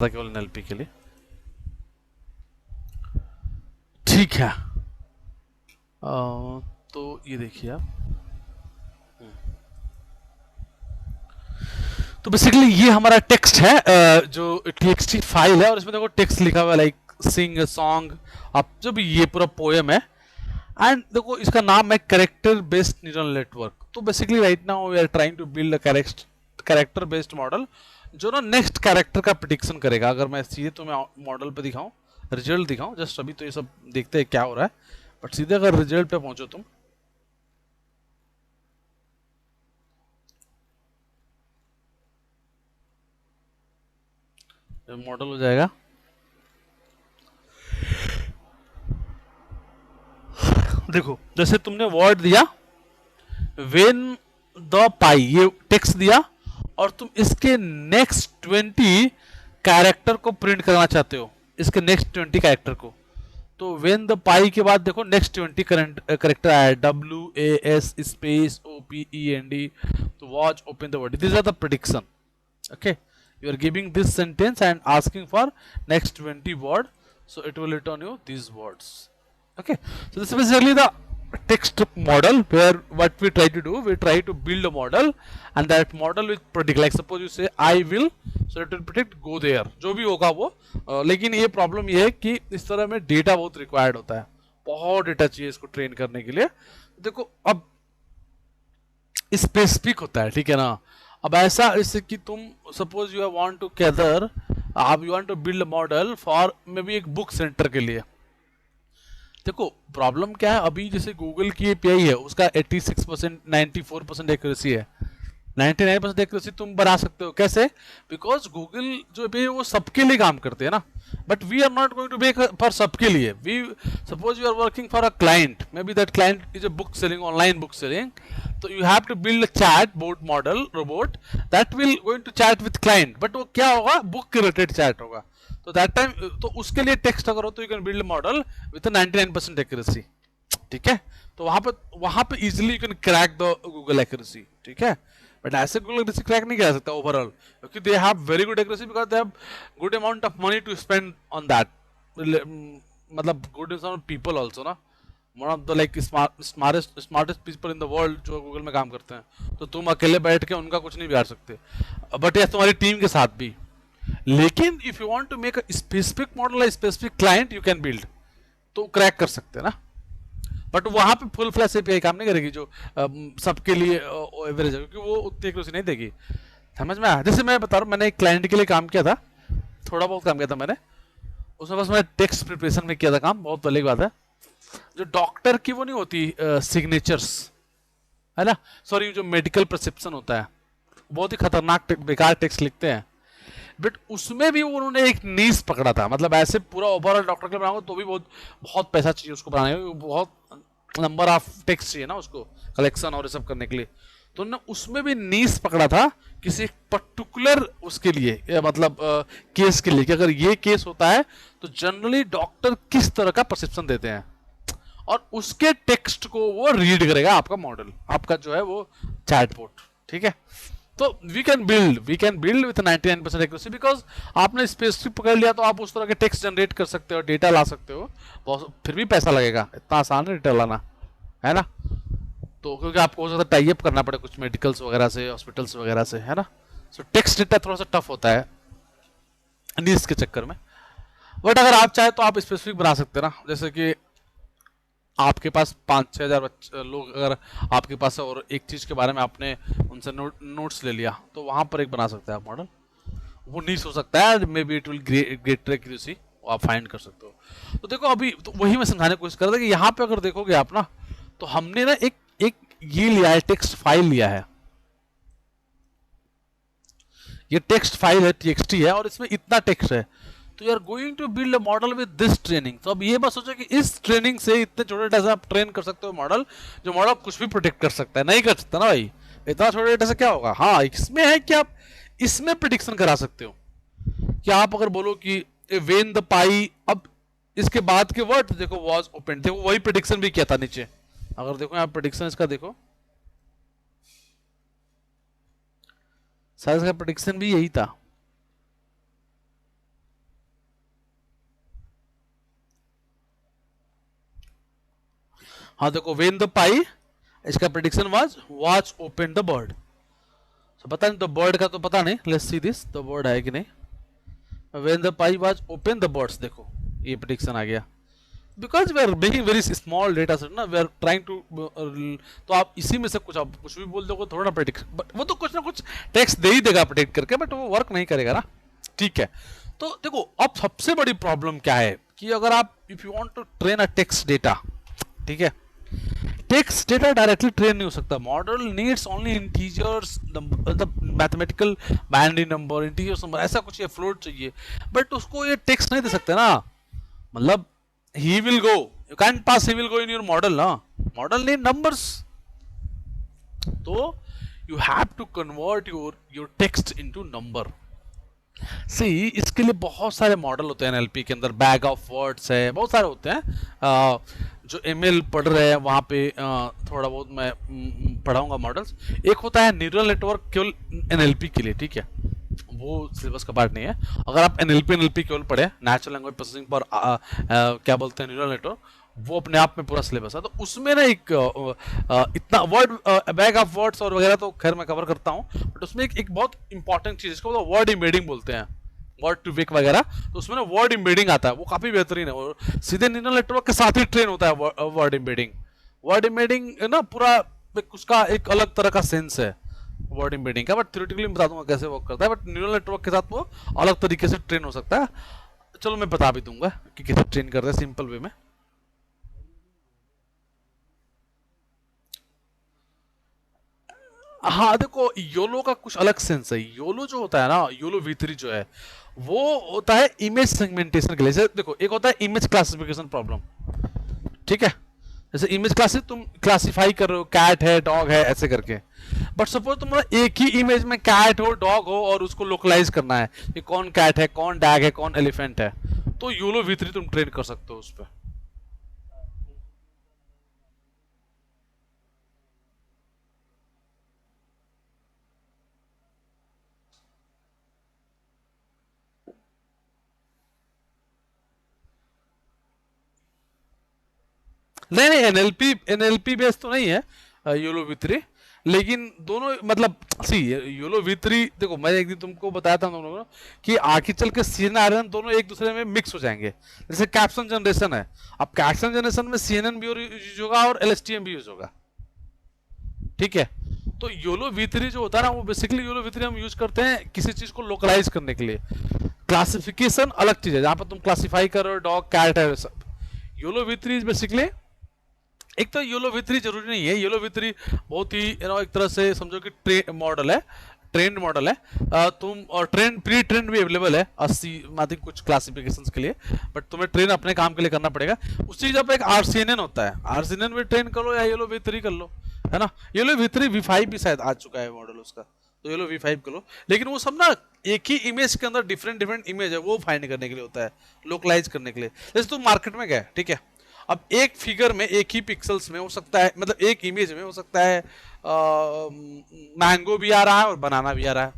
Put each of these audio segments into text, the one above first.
था केवल एनएलपी के लिए। ठीक है, तो ये देखिए आप, तो बेसिकली ये हमारा टेक्स्ट है, जो टीएक्सटी फाइल है, और इसमें देखो टेक्स्ट लिखा हुआ है लाइक सिंग सॉन्ग, आप जो भी, ये पूरा पोएम है। एंड देखो इसका नाम है कैरेक्टर बेस्ड न्यूरल नेटवर्क। तो basically right now we are trying to build a character based model जो ना नेक्स्ट कैरेक्टर का प्रिडिक्शन करेगा। अगर मैं सीधे तुम्हें मॉडल पे दिखाऊं, रिजल्ट दिखाऊं, जस्ट अभी तो ये सब देखते हैं क्या हो रहा है, बट सीधे अगर रिजल्ट पे पहुंचो तुम, मॉडल हो जाएगा। देखो जैसे तुमने वर्ड दिया वेन द पाई, ये टेक्स्ट दिया, और तुम इसके नेक्स्ट 20 कैरेक्टर को प्रिंट करना चाहते हो, इसके नेक्स्ट 20 कैरेक्टर को। तो वेन द पाई के बाद देखो नेक्स्ट 20 करेक्टर आया, WAS स्पेस OPEND, तो watch open the word, this are the prediction. okay, you are giving this sentence and asking for next 20 word, so it will return you these words. Okay, so this is basically the text model where what we try to do, we try to build a model and that model will predict, like suppose you say I will, so it will predict go there, जो भी होगा वो। लेकिन ये problem ये है कि इस तरह में डेटा बहुत रिक्वायर्ड होता है, बहुत डेटा चाहिए इसको ट्रेन करने के लिए। देखो अब स्पेसिफिक होता है, ठीक है ना। अब ऐसा इससे कि तुम suppose you want to gather, आप you want to build model for may be एक बुक सेंटर के लिए। देखो प्रॉब्लम क्या है, अभी जैसे गूगल की एपीआई है उसका 86% 94% एक्यूरेसी है, 99% एक्यूरेसी तुम बना सकते हो। कैसे? बिकॉज गूगल जो एपीआई है वो सबके लिए काम करते हैं ना, but we are not going to make for सबके लिए। We suppose you are working for a client, may be that client is a book selling, online book selling, तो you have to build a chat bot model robot that will going to chat with client, but वो क्या होगा, book के related chat होगा। तो that time तो उसके लिए टेक्स्ट अगर हो तो you can build model with 99% accuracy, ठीक है। तो वहां पे easily you can crack the Google accuracy, ठीक है। बट ऐसे गूगल एक्यूरेसी क्रैक नहीं किया सकता ओवरऑल, क्योंकि they have very good accuracy because they have good amount of money to spend on that, मतलब good amount of people also ना, one of the like smartest people in the world जो Google में काम करते हैं। तो तुम अकेले बैठ के उनका कुछ नहीं बिगाड़ सकते, बट यस तुम्हारी टीम के साथ भी। लेकिन if you want to make a specific model, specific client you can build, तो क्रैक कर सकते हैं ना। बट वहां पे फुल फ्लैश एपीआई काम नहीं करेगी जो सबके लिए एवरेज है, क्योंकि वो उतनी एक्यूरेसी नहीं देगी। समझ में आया? जैसे मैं बता रहा हूँ, मैंने एक क्लाइंट के लिए काम किया था, थोड़ा बहुत काम किया था मैंने उसमें, बस मैं टेक्स्ट प्रिपरेशन में किया था काम, बहुत पहले की बात है। जो डॉक्टर की वो नहीं होती सिग्नेचर्स, है ना, सॉरी जो मेडिकल प्रिस्क्रिप्शन होता है, बहुत ही खतरनाक बेकार टेक्स्ट लिखते हैं, बट उसमें भी उन्होंने एक नीश पकड़ा था। मतलब ऐसे पूरा ओवरऑल डॉक्टर के लिए बनाओगे तो भी बहुत बहुत पैसा चाहिए उसको बनाने में, बहुत नंबर ऑफ टेक्स्ट चाहिए ना उसको कलेक्शन और ये सब करने के लिए। तो उन्होंने उसमें भी नीश पकड़ा था किसी पर्टिकुलर उसके लिए, मतलब केस के लिए, कि अगर ये केस होता है तो जनरली डॉक्टर किस तरह का प्रिस्क्रिप्शन देते हैं, और उसके टेक्स्ट को वो रीड करेगा आपका मॉडल, आपका जो है वो चैटबॉट, ठीक है। तो we can build with 99% accuracy, because आपने स्पेसिफिक पकड़ लिया तो आप उस तरह के टेक्स्ट जनरेट कर सकते हो, डेटा ला सकते हो। बहुत फिर भी पैसा लगेगा, इतना आसान है डेटा लाना, है ना। तो क्योंकि आपको हो सकता है टाई अप करना पड़े कुछ मेडिकल्स वगैरह से, हॉस्पिटल्स वगैरह से, है ना। सो टेक्स्ट डेटा थोड़ा सा टफ होता है नीड्स के चक्कर में। बट अगर आप चाहे तो आप स्पेसिफिक बना सकते हैं ना, जैसे कि आपके पास 5-6 हज़ार लोग अगर आपके पास है और एक चीज़ के बारे में आपने उनसे नोट्स ले लिया, तो वहाँ पर एक बना सकते हैं आप मॉडल। वो नीच हो सकता है, may be it will greater accuracy, आप फाइंड कर सकते हो। तो देखो अभी तो वही मैं समझाने की कोशिश कर रहा था कि यहाँ पे अगर देखोगे आप ना, तो हमने ना एक एक ये लिया है, टेक्स्ट फाइल लिया है, ये टेक्स्ट फाइल है, TXT है, और इसमें इतना टेक्स्ट है। तो you are going to build a model with this training. तो अब ये बात सोचो कि इस ट्रेनिंग से इतने छोटे डेटा से आप ट्रेन कर सकते हो मॉडल, जो मॉडल कुछ भी प्रोटेक्ट कर सकता है, नहीं कर सकता ना भाई, इतना छोटे डेटा से क्या होगा। हाँ इसमें है कि आप इसमें प्रिडिक्शन करा सकते हो, कि आप अगर बोलो कि वेन द पाई, अब इसके बाद के वर्ड देखो वॉज ओपन, देखो वही प्रिडिक्शन भी किया था नीचे। अगर देखो यहाँ प्रिडिक्शन इसका देखो, शायद इसका प्रिडिक्शन भी यही था, हाँ देखो, वेन द पाई, इसका prediction was open the bird. तो पता नहीं, तो बर्ड का तो पता नहीं, लेट्स सी दिस, तो बर्ड है कि नहीं। When the pie was open the birds, देखो ये प्रेडिक्शन आ गया। Because we are making very small data set ना, वी आर ट्राइंग टू, तो आप इसी में से कुछ, आप कुछ भी बोल दोगे थोड़ा ना प्रेडिक्ट, बट वो तो कुछ ना कुछ टेक्स्ट दे ही देगा प्रेडिक्ट करके, बट वो वर्क नहीं करेगा ना। ठीक है, तो देखो अब सबसे बड़ी प्रॉब्लम क्या है कि अगर आप, if you want to train a text data, ठीक है, टेक्स्ट डेटा डायरेक्टली ट्रेन नहीं हो सकता। मॉडल नीड्स ओनली इंटीजर्स, मतलब mathematical binary number, integers number, ऐसा कुछ, ये फ्लोट चाहिए, बट उसको ये टेक्स्ट नहीं दे सकते ना। मतलब he will go, you can't pass he will go in your model ना, model need numbers, तो you have to convert your text into number। सी इसके लिए बहुत सारे मॉडल होते हैं एनएलपी के अंदर, बैग ऑफ वर्ड्स है, बहुत सारे होते हैं। जो एमएल पढ़ रहे हैं वहाँ पे थोड़ा बहुत मैं पढ़ाऊंगा मॉडल्स। एक होता है न्यूरल नेटवर्क केवल एनएलपी के लिए, ठीक है, वो सिलेबस का पार्ट नहीं है। अगर आप एनएलपी केवल पढ़े, नेचुरल लैंग्वेज प्रोसेसिंग पर क्या बोलते हैं न्यूरल नेटवर्क, वो अपने आप में पूरा सिलेबस है। तो उसमें ना एक इतना वर्ड, बैग ऑफ वर्ड्स और वगैरह तो खैर मैं कवर करता हूँ, बट उसमें एक बहुत इंपॉर्टेंट चीज, इसको वर्ड इम्बेडिंग बोलते हैं, वर्ड टू वेक वगैरह, तो उसमें ना वर्ड इम्बेडिंग आता है, वो काफी बेहतरीन है, और सीधे न्यूरल नेटवर्क के साथ ही ट्रेन होता है वर्ड इम्बेडिंग। वर्ड इम्बेडिंग ना पूरा उसका एक अलग तरह का सेंस है वर्ड इम्बेडिंग का, बट थ्योरेटिकली मैं बता दूंगा कैसे वर्क करता है, बट न्यूरल नेटवर्क के साथ वो अलग तरीके से ट्रेन हो सकता है। चलो मैं बता भी दूंगा कि कैसे ट्रेन करते हैं सिंपल वे में। हाँ देखो, योलो का कुछ अलग सेंस है। योलो जो होता है ना, योलो V3 जो है, वो होता है इमेज सेगमेंटेशन के लिए। जैसे देखो, एक होता है इमेज क्लासिफिकेशन प्रॉब्लम, ठीक है, जैसे इमेज क्लासिक तुम क्लासिफाई कर रहे हो, कैट है, डॉग है, ऐसे करके। बट सपोज तुम्हारा एक ही इमेज में कैट हो, डॉग हो, और उसको लोकलाइज करना है कि कौन कैट है, कौन डैग है, कौन एलिफेंट है, तो योलो V3 तुम ट्रेन कर सकते हो उस पर। नहीं नहीं, एनएलपी बेस तो नहीं है योलो V3, लेकिन दोनों मतलब, सी योलो V3 देखो, मैं एक दिन तुमको बताया था दोनों को कि आगे चल के CNN आयरन दोनों एक दूसरे में मिक्स हो जाएंगे। जैसे कैप्सन जनरेशन है, अब कैप्सन जनरेशन में CNN भी यूज होगा और LSTM भी यूज होगा, ठीक है। तो योलो V3 जो होता है ना, वो बेसिकली योलो V3 हम यूज करते हैं किसी चीज को लोकलाइज करने के लिए। क्लासिफिकेशन अलग चीज है, जहां पर तुम क्लासिफाई कर रहे हो डॉग कैट है सब। योलो V3 इज बेसिकली, एक तो योलो V3 जरूरी नहीं है, योलो V3 बहुत ही एक तरह से समझो कि ट्रेन मॉडल है, ट्रेंड मॉडल है। तुम और ट्रेंड, प्री ट्रेंड भी अवेलेबल है 80 माध्यम कुछ क्लासिफिकेशंस के लिए, बट तुम्हें ट्रेन अपने काम के लिए करना पड़ेगा। उसी जब एक RCNN होता है, RCNN में ट्रेन कर लो या योलो V3 कर लो, है ना। योलो V3 V5 भी शायद आ चुका है मॉडल उसका, तो योलो V5 कर लो। लेकिन वो सब ना एक ही इमेज के अंदर डिफरेंट डिफरेंट इमेज है, वो फाइंड करने के लिए होता है, लोकलाइज करने के लिए। जैसे तुम मार्केट में गए, ठीक है, अब एक फिगर में एक ही पिक्सल्स में हो सकता है, मतलब एक इमेज में हो सकता है मैंगो भी आ रहा है और बनाना भी आ रहा है।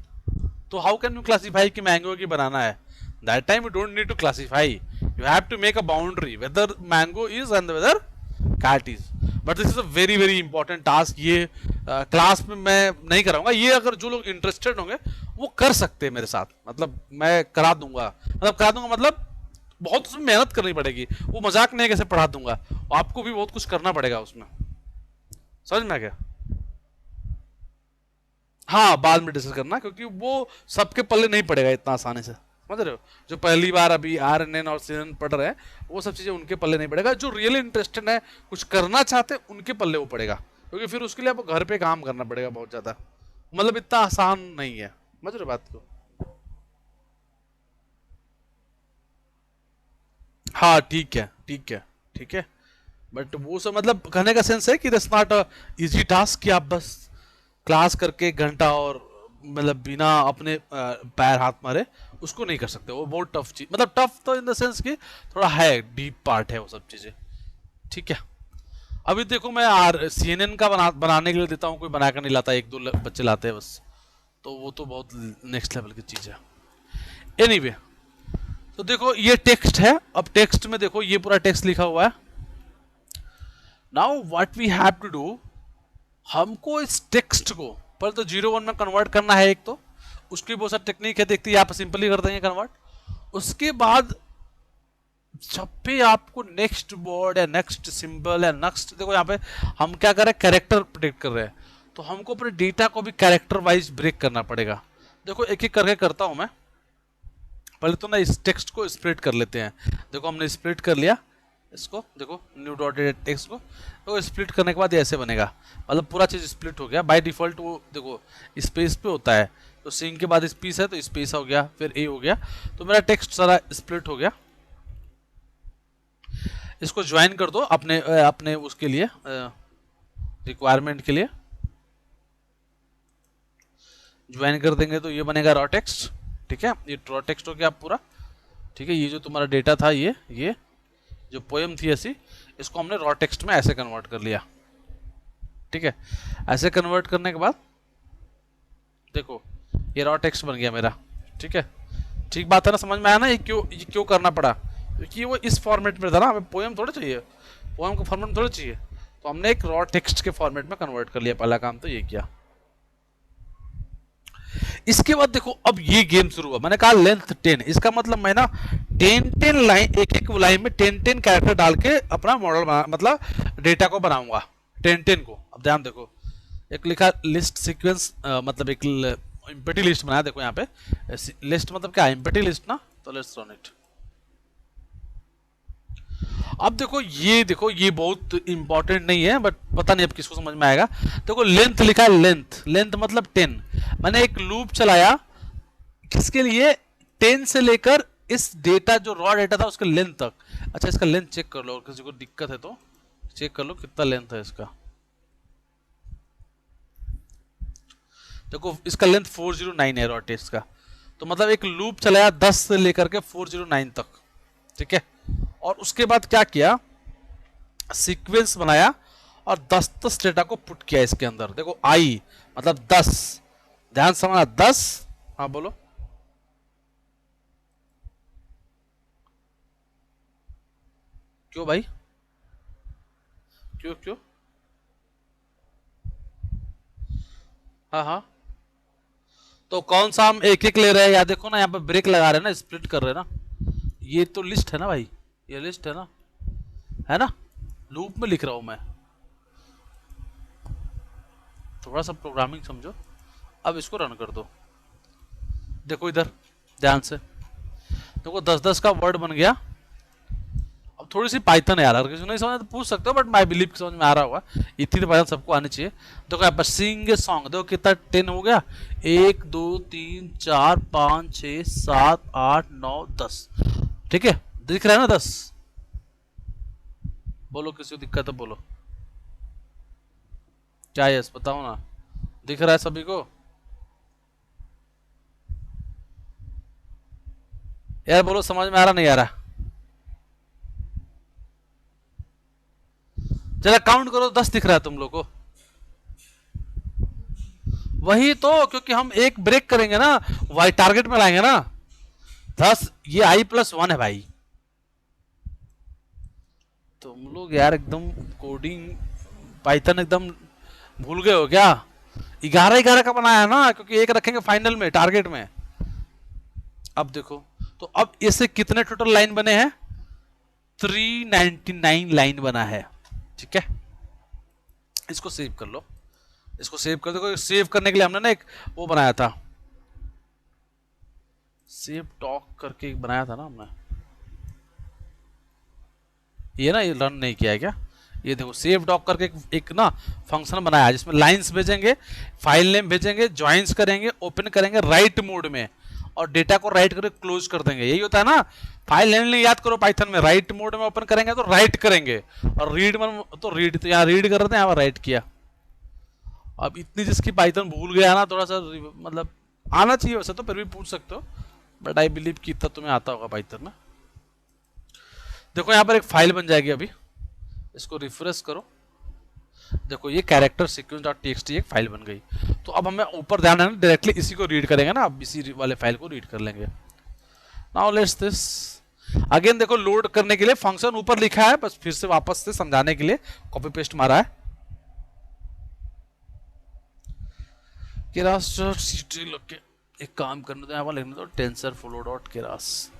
तो हाउ कैन यू क्लासिफाई कि मैंगो की बनाना है? That time you don't need to classify, you have to make a boundary whether mango is and whether cat is. But this is a very very important task. ये class में मैं नहीं कराऊंगा, ये अगर जो लोग इंटरेस्टेड होंगे वो कर सकते हैं मेरे साथ, मतलब मैं करा दूंगा, मतलब बहुत उसमें मेहनत करनी पड़ेगी, वो मजाक नहीं कैसे पढ़ा दूंगा, आपको भी बहुत कुछ करना पड़ेगा उसमें, समझ में आ गया? हाँ बाद में डिस्कस करना, क्योंकि वो सबके पल्ले नहीं पड़ेगा इतना आसानी से, समझ रहे हो। जो पहली बार अभी RNN और CNN पढ़ रहे हैं, वो सब चीजें उनके पल्ले नहीं पड़ेगा। जो रियली इंटरेस्टेड है, कुछ करना चाहते हैं, उनके पल्ले वो पड़ेगा, क्योंकि फिर उसके लिए आपको घर पे काम करना पड़ेगा बहुत ज्यादा, मतलब इतना आसान नहीं है, समझ रहे हो बात को। हाँ ठीक है, ठीक है, ठीक है। बट वो सब मतलब कहने का सेंस है कि that's not a easy task कि आप बस क्लास करके घंटा और मतलब बिना अपने पैर हाथ मारे उसको नहीं कर सकते। वो बहुत टफ चीज, मतलब टफ तो इन द सेंस कि थोड़ा है, डीप पार्ट है वो सब चीजें, ठीक है। अभी देखो मैं CNN का बनाने के लिए देता हूँ, कोई बनाकर नहीं लाता, एक दो बच्चे लाते हैं बस, तो वो तो बहुत नेक्स्ट लेवल की चीज है। एनीवे, तो देखो ये टेक्स्ट है। अब टेक्स्ट में देखो ये पूरा टेक्स्ट लिखा हुआ है, now what we have to do, हमको इस टेक्स्ट को पर तो 0 1 में कन्वर्ट करना है एक, तो उसकी बहुत सारी टेक्निक है, देखते हैं यहाँ पर सिंपली कर देंगे कन्वर्ट। उसके बाद जब भी आपको नेक्स्ट वर्ड या नेक्स्ट सिंबल या नेक्स्ट, देखो यहाँ पे हम क्या कर रहे हैं, कैरेक्टर प्रेडिक्ट कर रहे हैं, तो हमको अपने डेटा को भी कैरेक्टर वाइज ब्रेक करना पड़ेगा। देखो एक एक करके करता हूं मैं, पहले तो ना इस टेक्स्ट को स्प्लिट कर लेते हैं। देखो हमने स्प्लिट कर लिया इसको, देखो न्यू डॉटेड टेक्स्ट को, तो स्प्लिट करने के बाद ऐसे बनेगा, मतलब पूरा चीज़ स्प्लिट हो गया बाय डिफॉल्ट। वो देखो स्पेस पे होता है, तो सिंग के बाद स्पेस है तो स्पेस हो गया, फिर ए हो गया, तो मेरा टेक्स्ट सारा स्प्लिट हो गया। इसको ज्वाइन कर दो अपने अपने उसके लिए, रिक्वायरमेंट के लिए ज्वाइन कर देंगे तो ये बनेगा रॉ टेक्स्ट। ठीक है, ये रॉ टेक्स्ट हो गया पूरा। ठीक है, ये जो तुम्हारा डेटा था, ये जो पोएम थी ऐसी, इसको हमने रॉ टेक्स्ट में ऐसे कन्वर्ट कर लिया। ठीक है, ऐसे कन्वर्ट करने के बाद देखो ये रॉ टेक्स्ट बन गया मेरा। ठीक है, ठीक बात है ना, समझ में आया ना ये क्यों करना पड़ा, क्योंकि वो इस फॉर्मेट में था ना, हमें पोएम थोड़ा चाहिए, पोएम का फॉर्मेट थोड़ा चाहिए, तो हमने एक रॉ टेक्स्ट के फॉर्मेट में कन्वर्ट कर लिया। पहला काम तो ये किया। इसके बाद देखो अब ये गेम शुरू हुआ। मैंने कहा लेंथ 10, इसका मतलब मैं ना 10 लाइन, एक एक लाइन में 10 कैरेक्टर डाल के अपना मॉडल बना, मतलब डेटा को बनाऊंगा 10 को। अब ध्यान देखो, एक लिखा लिस्ट सीक्वेंस, मतलब एक एम्प्टी लिस्ट बनाया। देखो यहाँ पे लिस्ट मतलब क्या है, एम्प्टी लिस्ट ना, तो लेट्स रन इट। अब देखो ये बहुत इंपॉर्टेंट नहीं है, बट पता नहीं अब किसको समझ में आएगा। देखो लेंथ लिखा है, लेंथ मतलब 10। मैंने एक लूप चलाया किसके लिए, 10 से लेकर इस डेटा जो रॉ डेटा था उसके लेंथ तक। अच्छा इसका लेंथ चेक कर लो, किसी को दिक्कत है तो चेक कर लो कितना लेंथ है इसका। देखो इसका लेंथ 409 है रॉ टेक्स्ट का, तो मतलब एक लूप चलाया 10 से लेकर के 409 तक। ठीक है, और उसके बाद क्या किया, सीक्वेंस बनाया और 10 डेटा को पुट किया इसके अंदर। देखो आई मतलब 10, ध्यान समझना 10। हाँ बोलो, क्यों भाई, क्यों? हाँ हाँ, तो कौन सा हम एक एक ले रहे हैं, या देखो ना यहाँ पे ब्रेक लगा रहे हैं ना, स्प्लिट कर रहे हैं ना, ये तो लिस्ट है ना भाई, ये लिस्ट है ना, लूप में लिख रहा हूं मैं। थोड़ा सा प्रोग्रामिंग समझो। अब इसको रन कर दो, देखो इधर ध्यान से, देखो 10 का वर्ड बन गया। अब थोड़ी सी पाइथन है यार, अगर किसी नहीं समझ तो पूछ सकते हो, बट माई बिलीव समझ में आ रहा होगा। इतनी तो पाइथन सबको आनी चाहिए। देखो यहाँ पर सिंग ए सॉन्ग, देखो कितना 10 हो गया, 1 2 3 4 5 6 7 8 9 10। ठीक है, दिख रहा है ना 10? बोलो किसी को दिक्कत है बोलो, क्या यस बताओ ना, दिख रहा है सभी को? यार बोलो समझ में आ रहा नहीं आ रहा? चला काउंट करो, 10 दिख रहा है तुम लोग को? वही तो, क्योंकि हम एक ब्रेक करेंगे ना, वाई टारगेट में लाएंगे ना 10, ये i+1 है भाई। तुम लोग यार एकदम कोडिंग पाइथन एकदम भूल गए हो क्या? 11 का बनाया है ना, क्योंकि एक रखेंगे फाइनल में टारगेट में। अब देखो, तो अब इससे कितने टोटल लाइन बने हैं, 399 लाइन बना है। ठीक है, इसको सेव कर लो, इसको सेव कर दो। सेव करने के लिए हमने ना एक वो बनाया था, सेव टॉक करके एक बनाया था ना हमने, ये ना ये रन नहीं किया है क्या? ये देखो सेव डॉक करके एक ना फंक्शन बनाया है, जिसमें लाइंस भेजेंगे, फाइल नेम भेजेंगे, ज्वाइंस करेंगे, ओपन करेंगे राइट मोड में, और डेटा को राइट करके क्लोज कर देंगे। यही होता है ना, फाइल नेम याद करो पाइथन में, राइट मोड में ओपन करेंगे तो राइट करेंगे, और रीड में तो रीड, तो यहाँ रीड कर रहे थे, यहाँ पर राइट किया। अब इतनी जिसकी पाइथन भूल गया ना, थोड़ा सा मतलब आना चाहिए वैसे तो, फिर भी पूछ सकते हो, बट आई बिलीव कि इतना तुम्हें आता होगा पाइथन में। देखो यहाँ पर एक फाइल बन जाएगी अभी, इसको रिफ्रेश करो। देखो ये कैरेक्टर सीक्वेंस डॉट टीएक्सटी एक फाइल बन गई। तो अब हमें ऊपर ध्यान है ना, डायरेक्टली इसी को रीड करेंगे ना, अब इसी वाले फाइल को रीड कर लेंगे। नाउ लेट्स दिस, अगेन देखो लोड करने के लिए फंक्शन ऊपर लिखा है, बस फिर से वापस से समझाने के लिए कॉपी पेस्ट मारा है। केरास डॉट सीटी लग के एक काम करने दो, यहाँ पर लिखने दो टेंसर फ्लो डॉट केरास।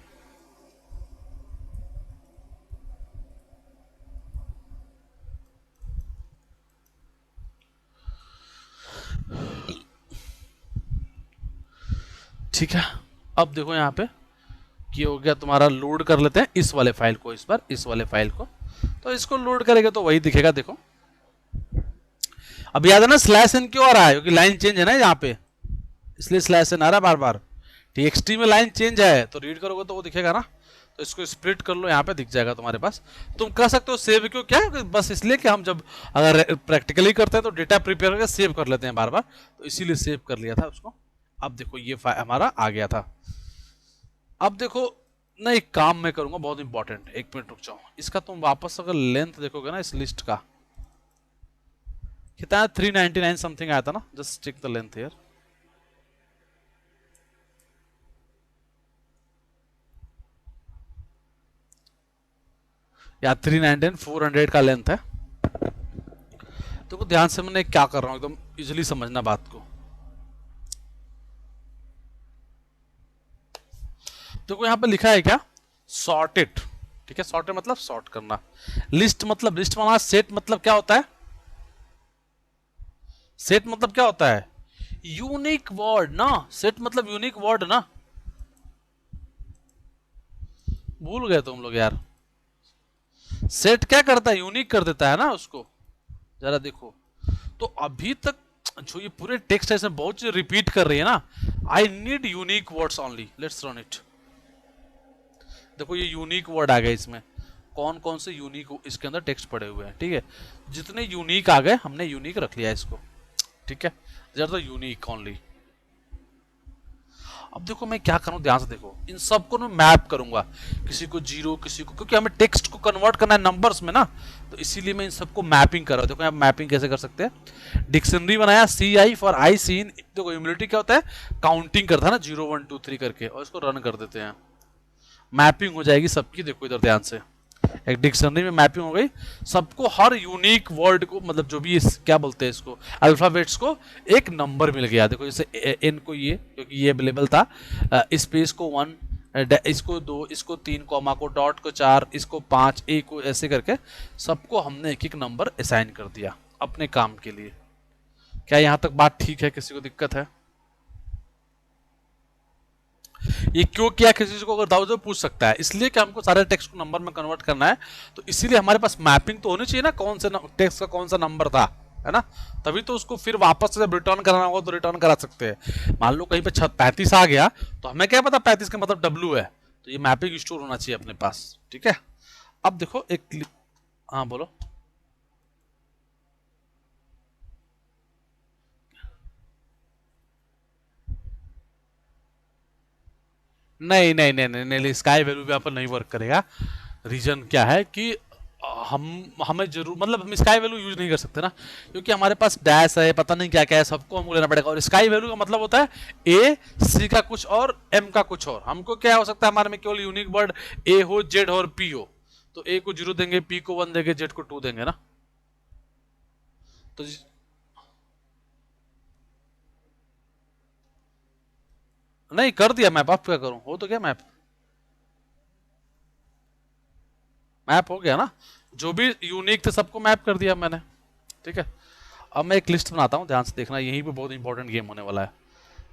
ठीक है, अब देखो यहाँ पे कि हो गया तुम्हारा, लोड कर लेते हैं इस वाले फाइल को, इस बार इस वाले फाइल को, तो इसको लोड करेंगे तो वही दिखेगा। देखो अब याद है ना स्लैश एन क्यों आ रहा है, क्योंकि लाइन चेंज है ना यहाँ पे, इसलिए स्लैश एन आ रहा है बार बार। टीएक्सटी में लाइन चेंज है तो रीड करोगे तो वो दिखेगा ना, तो इसको स्प्लिट कर लो, यहाँ पे दिख जाएगा तुम्हारे पास। तुम कह सकते हो सेव क्यों, क्या बस इसलिए कि हम जब अगर प्रैक्टिकली करते हैं तो डेटा प्रिपेयर करके सेव कर लेते हैं बार बार, तो इसीलिए सेव कर लिया था उसको। अब देखो ये हमारा आ गया था। अब देखो ना एक काम मैं करूंगा बहुत इंपॉर्टेंट, एक मिनट रुक जाओ, इसका तुम वापस अगर लेंथ देखोगे ना इस लिस्ट का, कितना 399 समथिंग आया था ना, just check the length here. या 399 400 का लेंथ है। तो ध्यान से मैंने क्या कर रहा हूं, एकदम इजीली समझना बात को। देखो यहाँ पे लिखा है क्या, सॉर्टेड, ठीक है, सॉर्टेड मतलब सॉर्ट करना, लिस्ट मतलब लिस्ट बनाना, सेट मतलब क्या होता है, सेट मतलब क्या होता है, यूनिक वर्ड ना, सेट मतलब यूनिक वर्ड ना, भूल गए तुम लोग यार। सेट क्या करता है, यूनिक कर देता है ना उसको। जरा देखो, तो अभी तक जो ये पूरे टेक्स्ट है इसमें बहुत चीज रिपीट कर रही है ना, I need unique words only, let's run it. देखो ये यूनिक वर्ड आ गए इसमें, कौन कौन से यूनिक इसके अंदर टेक्स्ट पड़े हुए हैं, ठीक है, जितने यूनिक आ गए हमने यूनिक रख लिया इसको, ठीक है, जरा यूनिक ओनली। अब देखो मैं क्या करूं, ध्यान से देखो, इन सबको मैं मैप करूंगा, किसी को जीरो, किसी को, क्योंकि हमें टेक्स्ट को कन्वर्ट करना है नंबर्स में ना, तो इसीलिए मैं इन सबको मैपिंग कर रहा हूं। देखो यहाँ मैपिंग कैसे कर सकते हैं, डिक्शनरी बनाया सी आई फॉर आई सीन। देखो ह्यूमिलिटी क्या होता है, काउंटिंग करता है ना 0 1 2 3 करके, और इसको रन कर देते हैं, मैपिंग हो जाएगी सबकी। देखो इधर ध्यान से, एक डिक्शनरी में मैपिंग हो गई सबको, हर यूनिक वर्ड को, मतलब जो भी इस क्या बोलते हैं इसको, अल्फाबेट्स को एक नंबर मिल गया। देखो जैसे एन को ये, क्योंकि ये अवेलेबल था, स्पेस को 1, इसको 2, इसको 3, कॉमा को डॉट को 4, इसको 5, ए को, ऐसे करके सबको हमने एक एक नंबर असाइन कर दिया अपने काम के लिए। क्या यहाँ तक बात ठीक है, किसी को दिक्कत है? ये क्यों किया, किसी को अगर डाउट हो पूछ सकता है, इसलिए कि हमको सारे टेक्स्ट को नंबर में कन्वर्ट करना है, तो इसीलिए हमारे पास मैपिंग तो होनी चाहिए ना, कौन से टेक्स्ट का कौन सा नंबर था, है ना, तभी तो उसको फिर वापस से जब रिटर्न कराना होगा तो रिटर्न करा सकते हैं। मान लो कहीं पे 35 आ गया, तो हमें क्या पता 35 का मतलब W है, तो ये मैपिंग स्टोर होना चाहिए अपने पास, ठीक है। अब देखो एक, हाँ बोलो। नहीं नहीं नहीं नहीं नहीं, स्काई वैल्यू भी यहाँ पर नहीं वर्क करेगा। रीजन क्या है कि हमें जरूर, मतलब हम स्काई वैल्यू यूज नहीं कर सकते ना, क्योंकि हमारे पास डैश है, पता नहीं क्या क्या है, सबको हमको लेना पड़ेगा। और स्काई वैल्यू का मतलब होता है ए सी का कुछ और एम का कुछ और। हमको क्या हो सकता है, हमारे में केवल यूनिक वर्ड ए हो, जेड हो और पी हो, तो ए को 0 देंगे, पी को 1 देंगे, जेड को 2 देंगे ना। तो नहीं कर दिया मैप, आप क्या करूं, हो तो क्या मैप, मैप हो गया ना, जो भी यूनिक थे सबको मैप कर दिया मैंने, ठीक है। अब मैं एक लिस्ट बनाता हूँ, ध्यान से देखना, यहीं पे बहुत इंपॉर्टेंट गेम होने वाला है,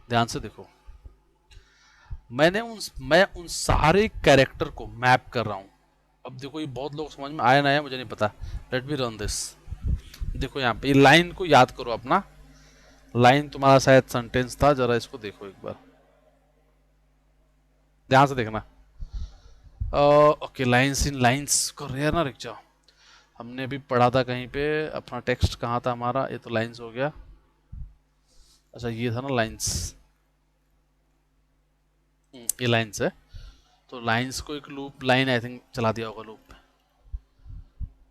ध्यान से देखो। मैं उन सारे कैरेक्टर को मैप कर रहा हूँ। अब देखो ये बहुत लोग समझ में आया ना आया मुझे नहीं पता, लेट मी रन दिस। देखो यहाँ पे ये लाइन को याद करो अपना, लाइन तुम्हारा शायद सेंटेंस था, जरा इसको देखो एक बार, ध्यान से देखना। ओके, लाइन्स इन लाइन्स कर रहे हैं ना, रुक जाओ, हमने भी पढ़ा था कहीं पे, अपना टेक्स्ट कहाँ था हमारा, ये तो लाइन्स हो गया, अच्छा ये था ना लाइन्स, ये लाइन्स है, तो लाइन्स को एक लूप लाइन आई थिंक चला दिया होगा लूप,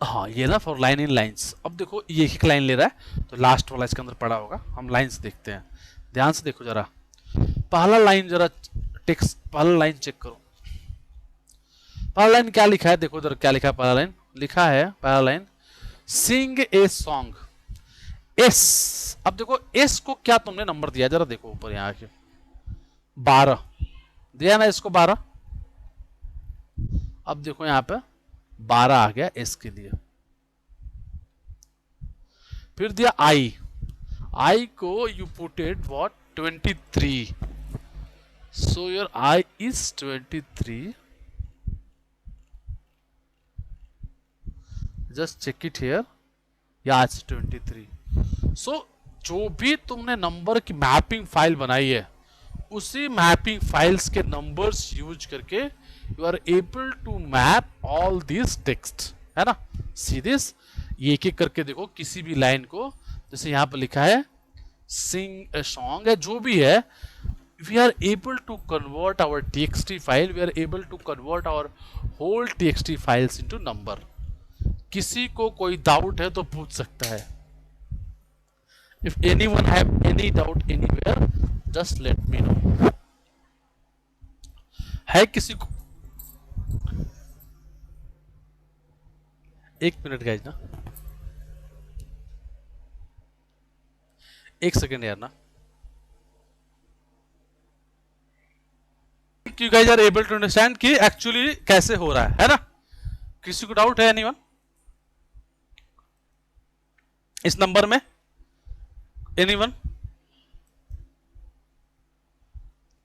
हाँ ये ना फॉर लाइन इन लाइन्स। अब देखो ये एक लाइन ले रहा है, तो लास्ट वाला इसके अंदर पड़ा होगा, हम लाइन्स देखते हैं, ध्यान से देखो जरा, पहला लाइन जरा टेक्स्ट, पहला लाइन चेक करो, पहला लाइन क्या लिखा है, देखो उधर क्या लिखा है, पहला लाइन लिखा है, पहला line sing a song S. अब देखो एस को क्या तुमने नंबर दिया, जरा देखो ऊपर यहाँ के 12 दिया ना इसको 12। अब देखो यहाँ पे 12 आ गया एस के लिए। फिर दिया आई को you put it what 23, so your I is 23, just check it here, या इट्स 23। सो जो भी तुमने नंबर की मैपिंग फाइल बनाई है उसी मैपिंग फाइल्स के नंबर्स यूज करके you are able to map all this text, है ना। सी दिस, ये एक एक करके देखो किसी भी लाइन को, जैसे यहाँ पर लिखा है सिंग ए सॉन्ग है, जो भी है, we are able to convert our txt file, we are able to convert our whole txt files into number. किसी को कोई डाउट है तो पूछ सकता है। If anyone have any doubt anywhere just let me know. है किसी को? एक मिनट गाइस ना, एक सेकेंड यार ना। You guys are able to understand कि एक्चुअली कैसे हो रहा है ना। किसी को डाउट है एनीवन इस नंबर में? एनीवन?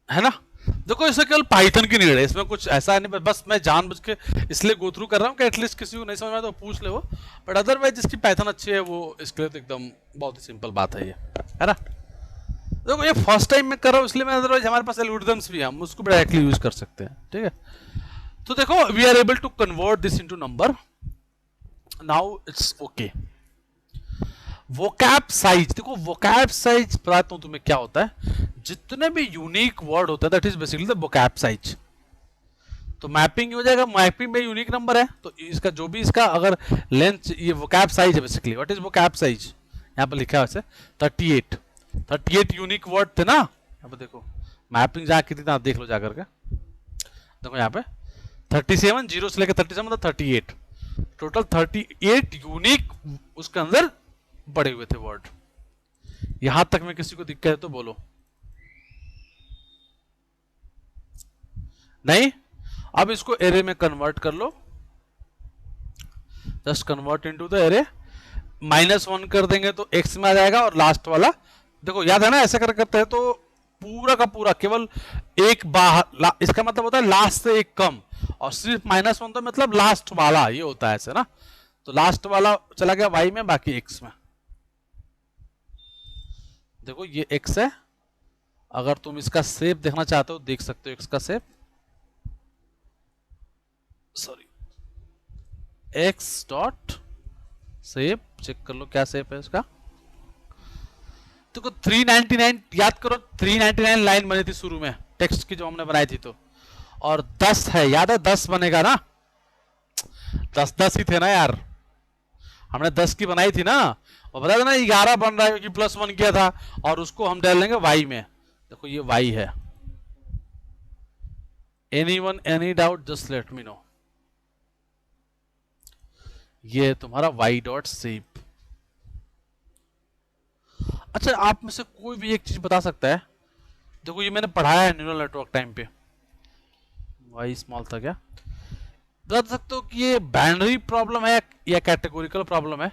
है ना। देखो इसमें केवल पाइथन की नीड है, इसमें कुछ ऐसा नहीं, बस मैं जानबूझ के इसलिए गो थ्रू कर रहा हूँ कि एटलीस्ट किसी को नहीं समझ में तो पूछ ले वो, बट अदरवाइज जिसकी पाइथन अच्छी है वो इसके लिए तो एकदम बहुत ही सिंपल बात है ये, है ना। देखो ये फर्स्ट टाइम मैं कर रहा हूँ इसलिए मैं, अदरवाइज हमारे पास एल्गोरिथम्स भी हैं, हम उसको डायरेक्टली यूज कर सकते हैं, ठीक है। तो देखो we are able to convert this into number, now it's okay. Vocab size, देखो वोकैब साइज बताता हूं तुम्हें क्या होता है। जितने भी यूनिक वर्ड होता है that is basically the vocab size. तो मैपिंग हो जाएगा, मैपिंग में यूनिक नंबर है तो इसका जो भी इसका अगर लेंथ, ये वोकैब साइज है basically. What is vocab size? यहाँ पर लिखा है वैसे 38 यूनिक वर्ड थे ना। यहाँ पर देखो मैपिंग जहाँ की थी ना, देख लो जाकर के, देखो यहाँ पे 37 जीरो से लेकर 37 मतलब 38, टोटल 38 यूनिक उसके अंदर बड़े हुए थे वर्ड। यहां तक में किसी को दिक्कत है तो बोलो। नहीं? अब इसको एरे में कन्वर्ट कर लो, just convert into the array. -1 कर देंगे तो x में आ जाएगा, और लास्ट वाला देखो याद है ना, ऐसे करते हैं तो पूरा का पूरा केवल एक बाहर, इसका मतलब होता है लास्ट से एक कम, और सिर्फ -1 तो मतलब लास्ट वाला, ये होता है ऐसे ना। तो लास्ट वाला चला गया y में, बाकी x में। देखो ये x है, अगर तुम इसका शेप देखना चाहते हो देख सकते हो, x का shape, sorry x dot shape, check कर लो क्या शेप है इसका। देखो 399 याद करो, 399 लाइन बनी थी शुरू में टेक्स्ट की जो हमने बनाई थी, तो और 10 है, याद है 10 बनेगा ना, 10 ही थे ना यार, हमने 10 की बनाई थी ना, और बता देना 11 बन रहा है क्योंकि +1 किया था, और उसको हम डाल लेंगे y में। देखो ये y है। Anyone any doubt just let me no. ये है तुम्हारा y डॉट शेप। अच्छा आप में से कोई भी एक चीज बता सकता है, देखो ये मैंने पढ़ाया है न्यूरल नेटवर्क टाइम पे, y स्मॉल था क्या, बता सकते हो कि ये बाइनरी प्रॉब्लम है या कैटेगोरिकल प्रॉब्लम है?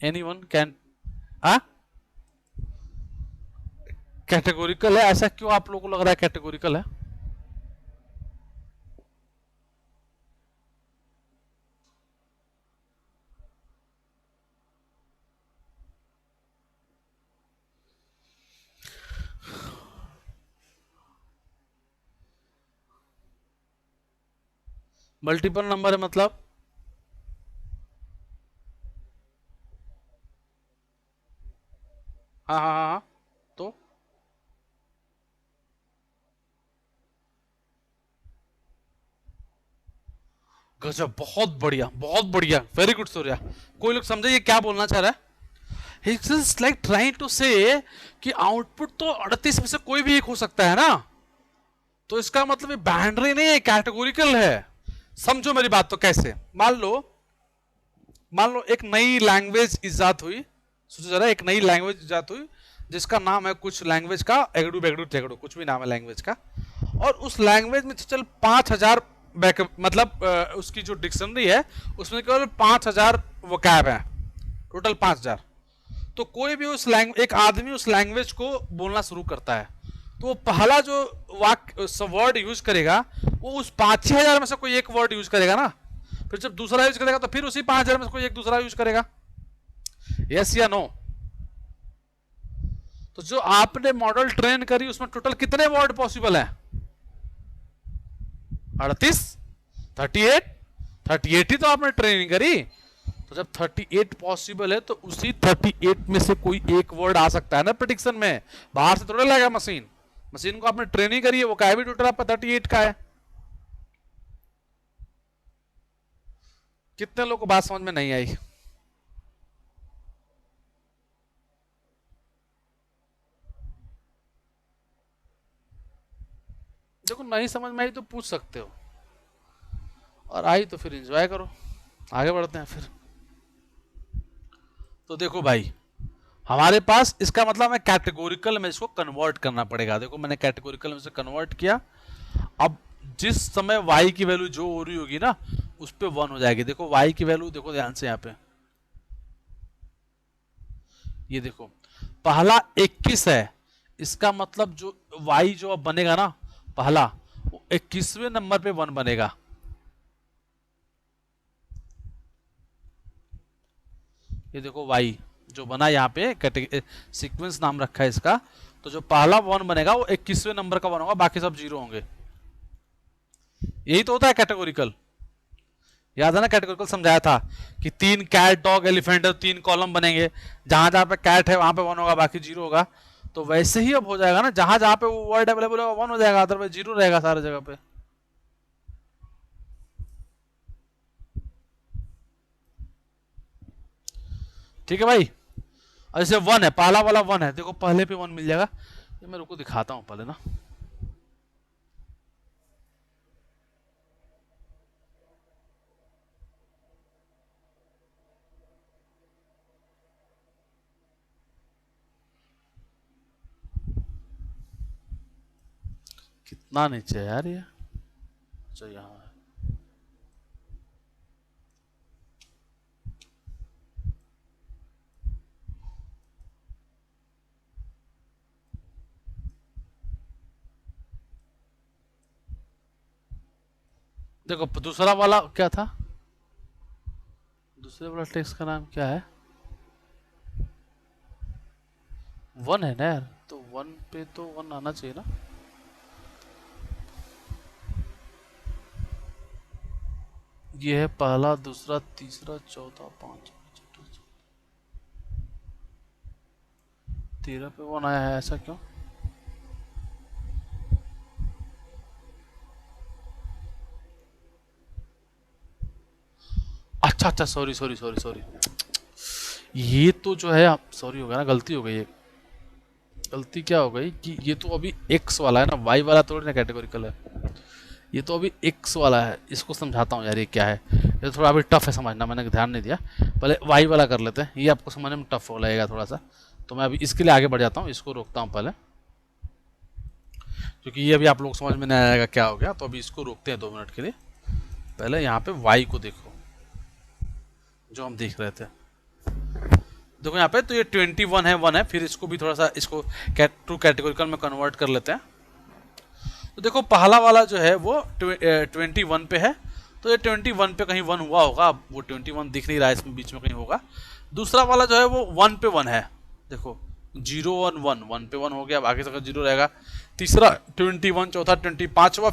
Anyone can? कैटेगोरिकल है, ऐसा क्यों आप लोगों को लग रहा है कैटेगोरिकल है? मल्टीपल नंबर है मतलब? हाँ हाँ हाँ हाँ, तो गजब, बहुत बढ़िया बहुत बढ़िया, वेरी गुड सूर्या। कोई लोग समझे ये क्या बोलना चाह रहा है? He's just like trying to say कि आउटपुट तो 38 में से कोई भी एक हो सकता है ना। तो इसका मतलब ये बाइनरी नहीं है, कैटेगोरिकल है। समझो मेरी बात। तो कैसे, मान लो एक नई लैंग्वेज इजाद हुई, सोचो जरा, एक नई लैंग्वेज इजाद हुई जिसका नाम है कुछ लैंग्वेज का एगडू बेगडू तेगडू, कुछ भी नाम है लैंग्वेज का, और उस लैंग्वेज में चल 5,000 मतलब उसकी जो डिक्शनरी है उसमें केवल 5,000 वोकैब है, टोटल 5,000। तो कोई भी उस लैंग्वेज, एक आदमी उस लैंग्वेज को बोलना शुरू करता है, तो वो पहला जो वाक्य वर्ड यूज करेगा वो उस 5-6 हजार में से कोई एक वर्ड यूज करेगा ना। फिर जब दूसरा यूज करेगा तो फिर उसी 5,000 में से कोई एक दूसरा यूज करेगा। यस या नो? तो जो आपने मॉडल ट्रेन करी उसमें टोटल कितने वर्ड पॉसिबल है? 38, 38, 38 ही तो आपने ट्रेनिंग करी। तो जब 38 पॉसिबल है तो उसी 38 में से कोई एक वर्ड आ सकता है ना प्रेडिक्शन में, बाहर से थोड़ा लगेगा। मशीन मशीन को आपने ट्रेनिंग करी है, वो का भी टोटल आपका 38 का है। कितने लोगों को बात समझ में नहीं आई? देखो, नहीं समझ में आई तो पूछ सकते हो, और आई तो फिर एंजॉय करो। आगे बढ़ते हैं फिर। तो देखो भाई, हमारे पास इसका मतलब है कैटेगोरिकल में इसको कन्वर्ट करना पड़ेगा। देखो मैंने कैटेगोरिकल में से कन्वर्ट किया। अब जिस समय y की वैल्यू जो हो रही होगी ना उस पे 1 हो जाएगी। देखो y की वैल्यू देखो ध्यान से, यहाँ पे ये देखो पहला 21 है, इसका मतलब जो y जो अब बनेगा ना पहला, वो 21वें नंबर पे 1 बनेगा। ये देखो y जो बना यहाँ पे सीक्वेंस नाम रखा है इसका, तो जो पहला 1 बनेगा वो 21वें नंबर का 1 होगा, बाकी सब 0 होंगे। यही तो होता है कैटेगोरिकल। याद है ना, कैटेगोरिकल समझाया था कि 3 कैट डॉग एलिफेंट 3 कॉलम बनेंगे, जहां जहां पे कैट है वहां पे 1 होगा, बाकी 0 होगा। तो वैसे ही अब हो जाएगा ना, जहां जहां पे वो वर्ड अवेलेबल होगा 1 हो जाएगा, अदरवाइज 0 रहेगा सारे जगह पे। ठीक है भाई। और जैसे 1 है, पहला वाला 1 है, देखो पहले पे 1 मिल जाएगा। ये मैं रुको दिखाता हूं पहले ना। कितना नीचे है यार ये। अच्छा यहाँ है। देखो दूसरा वाला क्या था, दूसरे वाला टेक्स्ट का नाम क्या है? 1 है ना यार, तो 1 पे तो 1 आना चाहिए ना। ये है पहला, दूसरा, तीसरा, चौथा, पांचवा, छठा, 13 पे 1 आया है, ऐसा क्यों? अच्छा अच्छा, सॉरी सॉरी सॉरी सॉरी, ये तो जो है सॉरी हो गया ना, गलती हो गई। गलती क्या हो गई कि ये तो अभी एक्स वाला है ना, वाई वाला थोड़ी ना कैटेगोरिकल है। ये तो अभी एक्स वाला है। इसको समझाता हूँ यार, ये क्या है। ये थोड़ा अभी टफ है समझना, मैंने ध्यान नहीं दिया। पहले वाई वाला कर लेते हैं, ये आपको समझने में टफ हो लगेगा थोड़ा सा। तो मैं अभी इसके लिए आगे बढ़ जाता हूँ, इसको रोकता हूँ पहले, क्योंकि ये अभी आप लोग समझ में नहीं आएगा क्या हो गया। तो अभी इसको रोकते हैं 2 मिनट के लिए। पहले यहाँ पे वाई को देखो जो हम देख रहे थे। देखो यहाँ पे तो ये 21 है, 1 है, फिर इसको भी थोड़ा सा इसको टू कैटेगोरिकल में कन्वर्ट कर लेते हैं। तो देखो पहला वाला जो है वो 21 पे है, तो ये 21 पे कहीं 1 हुआ होगा। वो 21 दिख नहीं रहा है, इसमें बीच में कहीं होगा। दूसरा वाला जो है वो 1 पे 1 है, देखो 0 1 1, 1 पे 1 हो गया, बाकी सबका 0 रहेगा। तीसरा 21, चौथा 20, पांचवा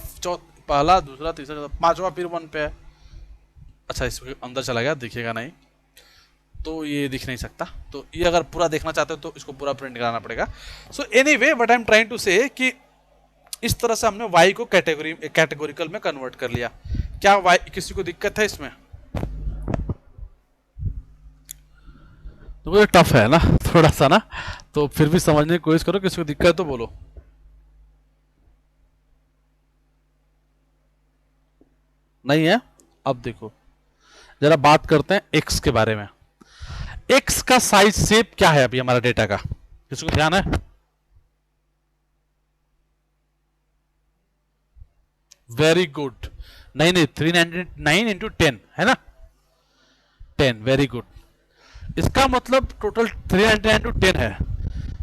पहला, दूसरा, तीसरा, चौथा, पांचवा फिर 1 पे है। अच्छा इसके अंदर चला गया, दिखेगा नहीं, तो ये दिख नहीं सकता। तो ये अगर पूरा देखना चाहते हो तो इसको पूरा प्रिंट कराना पड़ेगा। So anyway what I am trying to say कि इस तरह से हमने y को कैटेगोरिकल में कन्वर्ट कर लिया। क्या y किसी को दिक्कत है इसमें? तो ये टफ है ना थोड़ा सा ना, तो फिर भी समझने की कोशिश करो। किसी को दिक्कत है तो बोलो। नहीं है। अब देखो जरा बात करते हैं एक्स के बारे में। एक्स का साइज शेप क्या है अभी हमारा डेटा का, किसी को ध्यान है? Very good. नहीं नहीं, 399 इंटू 10 है ना, 10, वेरी गुड। इसका मतलब टोटल 399 टू 10 है।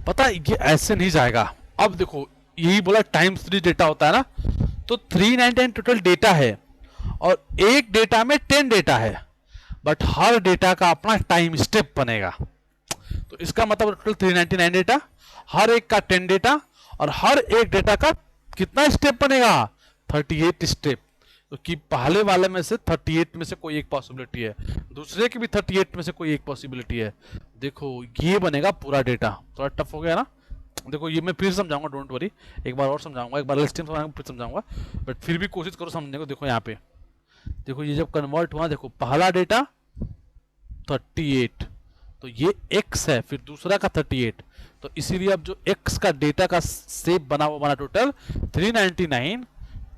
पता है ये ऐसे नहीं जाएगा। अब देखो यही बोला टाइम्स 3 डेटा होता है ना, तो 399 टोटल डेटा है और एक डेटा में 10 डेटा है, बट हर डेटा का अपना टाइम स्टेप बनेगा। तो इसका मतलब टोटल 399 डेटा, हर एक का 10 डेटा, और हर एक डेटा का कितना स्टेप बनेगा, 38 स्टेप। तो कि पहले वाले में से 38 में से कोई एक पॉसिबिलिटी है, दूसरे की भी 38 में से कोई एक पॉसिबिलिटी है। देखो ये बनेगा पूरा डेटा। थोड़ा टफ हो गया ना? देखो ये मैं फिर समझाऊंगा, डोंट वरी, एक बार और समझाऊंगा, एक बार लास्ट टाइम समझाऊंगा फिर समझाऊंगा, बट फिर भी कोशिश करो समझने को। देखो यहाँ पे, देखो ये जब कन्वर्ट हुआ, देखो पहला डेटा 38, तो ये x है, फिर दूसरा का 38, तो इसीलिए अब जो x का डेटा का शेप बना वो बना टोटल 399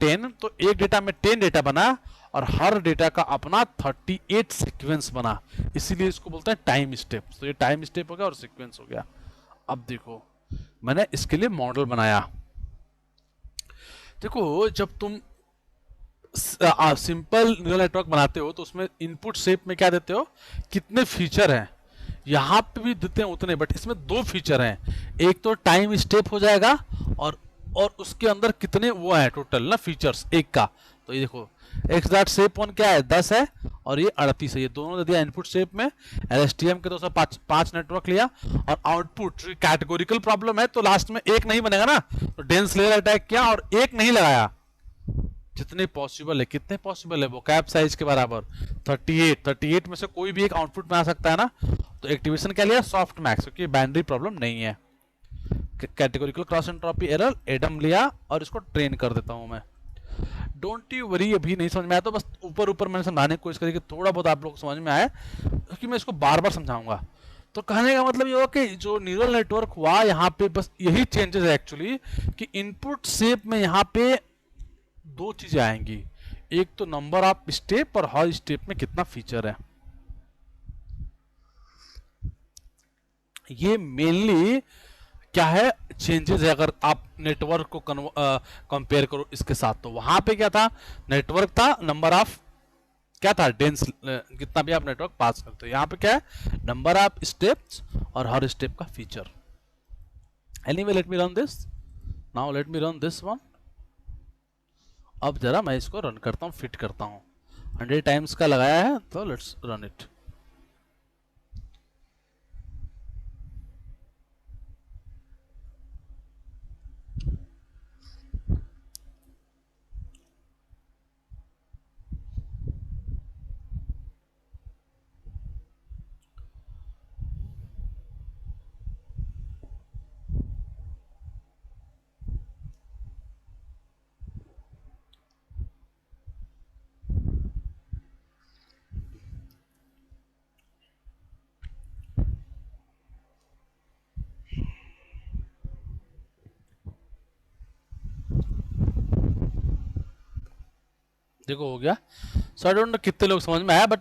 10। तो एक डेटा में 10 डेटा बना और हर डेटा का अपना 38 सीक्वेंस बना, इसीलिए इसको बोलते हैं टाइम स्टेप। तो ये टाइम स्टेप हो गया और सीक्वेंस हो गया। अब देखो मैंने इसके लिए मॉडल बनाया। देखो जब तुम सिंपल न्यूरल नेटवर्क बनाते हो तो उसमें इनपुट शेप में क्या देते हो, कितने फीचर हैं, यहाँ पे भी देते हैं उतने, बट इसमें दो फीचर हैं। एक तो टाइम स्टेप हो जाएगा और उसके अंदर कितने वो हैं टोटल ना फीचर्स एक का। तो ये देखो एक्स डॉट शेप वन क्या है, 10 है, और ये 38 है। ये दोनों दे दिया इनपुट शेप में। एलएसटीएम के 205 नेटवर्क लिया, और आउटपुट कैटेगोरिकल प्रॉब्लम है तो लास्ट में एक नहीं बनेगा ना, तो डेंस लेयर अटैक किया और एक नहीं लगाया। जितने पॉसिबल है, कितने पॉसिबल है, वो कैप साइज के बराबर 38 में से कोई भी एक आउटपुट में आ सकता है ना। तो एक्टिवेशन क्या लिया, सॉफ्ट मैक्स, क्योंकि बाइनरी प्रॉब्लम नहीं है। Categorical cross entropy error Adam लिया और इसको ट्रेन कर देता हूं मैं। डोंट यू वरी, अभी नहीं समझ में आया तो बस ऊपर ऊपर मैंने समझाने की कोशिश करी कि थोड़ा बहुत आप लोग समझ में आए, क्योंकि मैं इसको बार बार समझाऊंगा। तो कहने का मतलब ये हो कि जो न्यूरल नेटवर्क हुआ यहाँ पे बस यही चेंजेस है एक्चुअली, कि इनपुट शेप में यहाँ पे दो चीजें आएंगी, एक तो नंबर ऑफ स्टेप और हर स्टेप में कितना फीचर है। ये मेनली क्या है, चेंजेस है। अगर आप नेटवर्क को कंपेयर करो इसके साथ, तो वहां पे क्या था, नेटवर्क था, नंबर ऑफ क्या था, डेंस, कितना भी आप नेटवर्क पास करते हो। यहाँ पे क्या है, नंबर ऑफ स्टेप्स और हर स्टेप का feature. Anyway let me run this, now let me run this one. अब जरा मैं इसको रन करता हूँ, फिट करता हूँ, 100 टाइम्स का लगाया है, तो लेट्स रन इट। देखो हो गया। सो आई डोंट नो कितने लोग समझ में आया, बट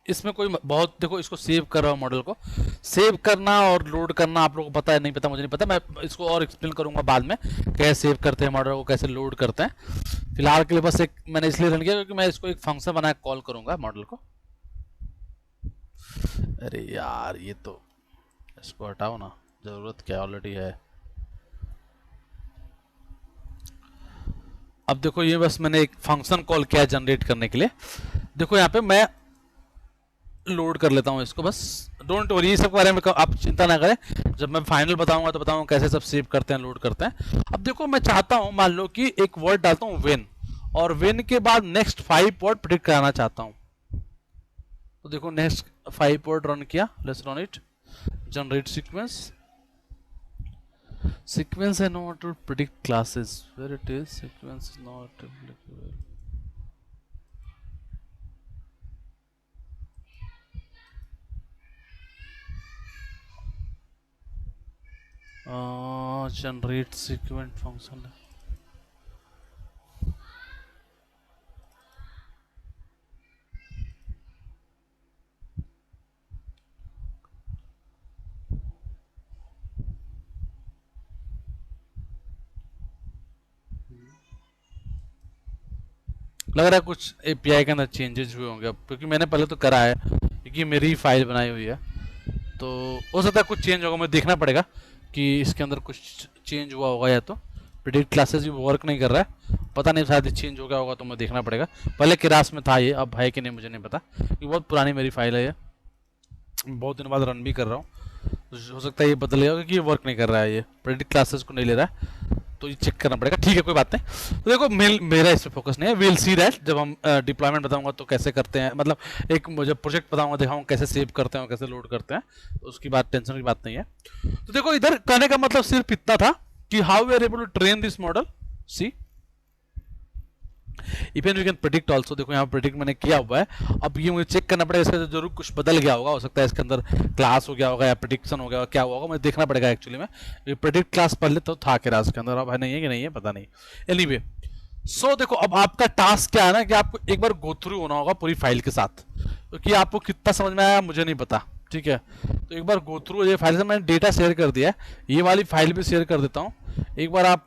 इसमें कोई बहुत, देखो इसको सेव कर रहा हूँ, मॉडल को सेव करना और लोड करना आप लोगों को पता है, नहीं पता, मुझे नहीं पता। मैं इसको और एक्सप्लेन करूंगा बाद में, कैसे सेव करते हैं मॉडल को, कैसे लोड करते हैं। फिलहाल के लिए बस एक मैंने इसलिए रन किया क्योंकि मैं इसको एक फंक्शन बना कॉल करूंगा मॉडल को। अरे यार ये तो, इसको हटाओ ना, जरूरत क्या ऑलरेडी है। अब देखो ये बस मैंने एक फंक्शन कॉल किया जनरेट करने के लिए। देखो यहाँ पे मैं लोड कर लेता हूँ इसको, बस डोंट वरी, सब के बारे में आप चिंता ना करें, जब मैं फाइनल बताऊंगा तो बताऊंगा कैसे सब सेव करते हैं, लोड करते हैं। अब देखो मैं चाहता हूँ, मान लो कि एक वर्ड डालता हूँ वेन, और वेन के बाद नेक्स्ट 5 वर्ड प्रिडिक्ट कराना चाहता हूँ। तो देखो नेक्स्ट 5 वर्ड रन किया, let's run it, generate sequence. Sequence and not to predict classes. Where it is, sequence is not applicable. Generate sequence function. लग रहा है कुछ एपीआई के अंदर चेंजेस हुए होंगे अब, क्योंकि मैंने पहले तो करा है, क्योंकि मेरी ही फाइल बनाई हुई है। तो हो सकता है कुछ चेंज होगा, मुझे देखना पड़ेगा कि इसके अंदर कुछ चेंज हुआ होगा, या तो प्रेडिक्ट क्लासेस भी वर्क नहीं कर रहा है, पता नहीं शायद चेंज हो गया होगा, तो मुझे देखना पड़ेगा। पहले क्लास में था ये, अब है कि नहीं मुझे नहीं पता, ये बहुत पुरानी मेरी फाइल है, ये बहुत दिन बाद रन भी कर रहा हूँ, हो सकता है ये बदलेगा क्योंकि ये वर्क नहीं कर रहा है, ये प्रेडिक्ट क्लासेस को नहीं ले रहा है, तो ये चेक करना पड़ेगा। ठीक है, कोई बात नहीं। तो देखो मेरा इस पर फोकस नहीं है, विल सी दैट जब हम डिप्लॉयमेंट बताऊंगा तो कैसे करते हैं, मतलब एक मुझे प्रोजेक्ट बताऊंगा, दिखाऊंगा कैसे सेव करते हैं और कैसे लोड करते हैं, तो उसकी बात टेंशन की बात नहीं है। तो देखो इधर कहने का मतलब सिर्फ इतना था कि how we are able to train this model, see even we can predict also. देखो यहाँ प्रेडिक्ट मैंने किया हुआ है, अब ये मुझे चेक करना पड़ेगा, इसका जरूर कुछ बदल गया होगा, हो सकता है इसके अंदर क्लास हो गया होगा या प्रेडिक्शन हो गया, क्या हुआ होगा मुझे देखना पड़ेगा। एक्चुअली में ये प्रेडिक्ट क्लास पढ़ ले तो था क्लास के अंदर, अब है नहीं है कि नहीं है पता नहीं। एनीवे सो देखो अब आपका टास्क क्या है ना, कि आपको एक बार गो थ्रू होना होगा पूरी फाइल के साथ, क्योंकि तो आपको कितना समझ में आया मुझे नहीं पता, ठीक है। तो एक बार गो थ्रू, ये फाइल से मैंने डेटा शेयर कर दिया है, ये वाली फाइल भी शेयर कर देता हूँ, एक बार आप